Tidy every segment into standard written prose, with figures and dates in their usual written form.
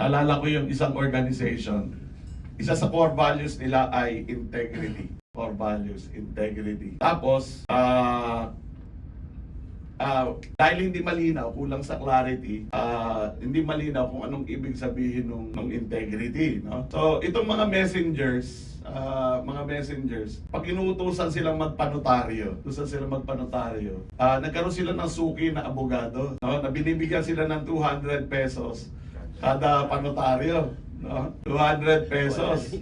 Naalala ko yung isang organization, isa sa core values nila ay integrity. Core values, integrity. Tapos, dahil hindi malinaw, kulang sa clarity, hindi malinaw kung anong ibig sabihin ng integrity. No? So, itong mga messengers, pag inuutosan silang magpanotaryo, nagkaroon sila ng suki na abogado, no? Na binibigyan sila ng 200 pesos kada panotaryo. No? 200 pesos.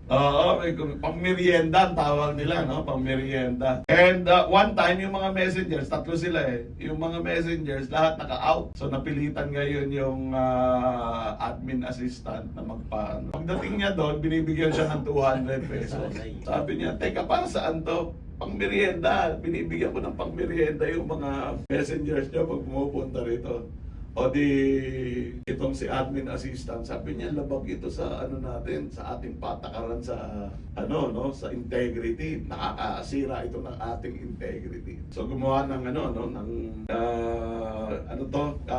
Oo, may pang-merienda ang tawag nila, no? Pang-merienda. And one time, yung mga messengers, tatlo sila eh. Yung mga messengers, lahat naka-out. So napilitan ngayon yung admin assistant na magpaano. Pagdating niya doon, binibigyan siya ng 200 pesos. Sabi niya, teka, para saan to? Pang-merienda. Binibigyan ko ng pang-merienda yung mga messengers niya pag pumupunta rito. O di itong si admin assistant, sabi niya labag ito sa ano natin, sa ating patakaran sa sa integrity. Nakakasira ito ng ating integrity. So gumawa ng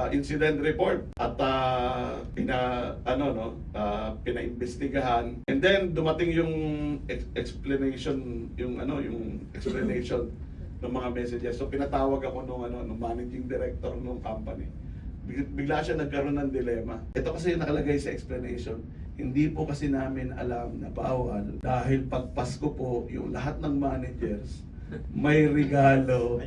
incident report at pinaimbestigahan. And then dumating yung explanation ng mga messages. So pinatawag ako nung managing director ng company. Bigla siya nagkaroon ng dilema. Ito kasi yung nakalagay sa explanation. Hindi po kasi namin alam na bawal dahil pag Pasko po, yung lahat ng managers may regalo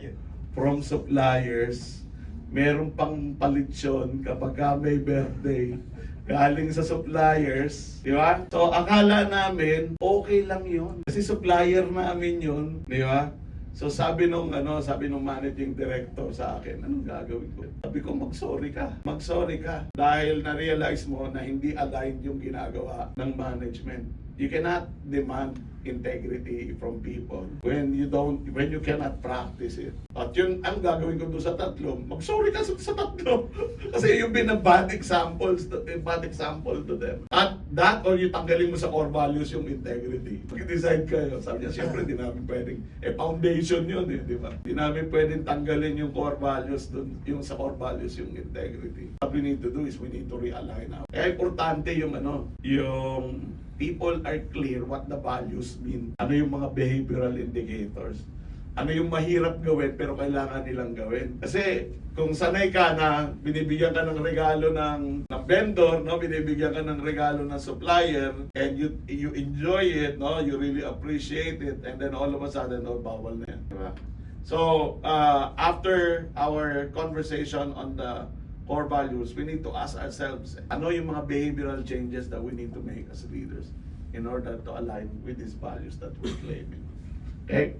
from suppliers. Meron pang palitsyon kapag may birthday galing sa suppliers, di ba? So akala namin okay lang yun. Kasi supplier namin yun, di ba? So sabi nung managing director sa akin, anong gagawin ko? Sabi ko, mag-sorry ka. Dahil na-realize mo na hindi aligned yung ginagawa ng management. You cannot demand integrity from people when you cannot practice it. At yun ang gagawin ko doon sa tatlo. Mag-sorry ka sa tatlo. Kasi you've been a bad example to them. At that or you tanggalin mo sa core values yung integrity. Mag-decide kayo. Sabi niya, siyempre di namin pwedeng, foundation yun, di ba? Di namin pwedeng tanggalin yung core values dun, yung sa core values yung integrity. What we need to do is we need to realign now. Kaya importante yung people are clear what the values mean. Ano yung mga behavioral indicators. Ano yung mahirap gawin pero kailangan nilang gawin. Kasi kung sanay ka na binibigyan ka ng regalo ng vendor, no, binibigyan ka ng regalo ng supplier, and you enjoy it, no, you really appreciate it, and then all of a sudden, bawal na yan. Diba? So, after our conversation on the core values, we need to ask ourselves, ano yung mga behavioral changes that we need to make as leaders in order to align with these values that we're claiming. Okay?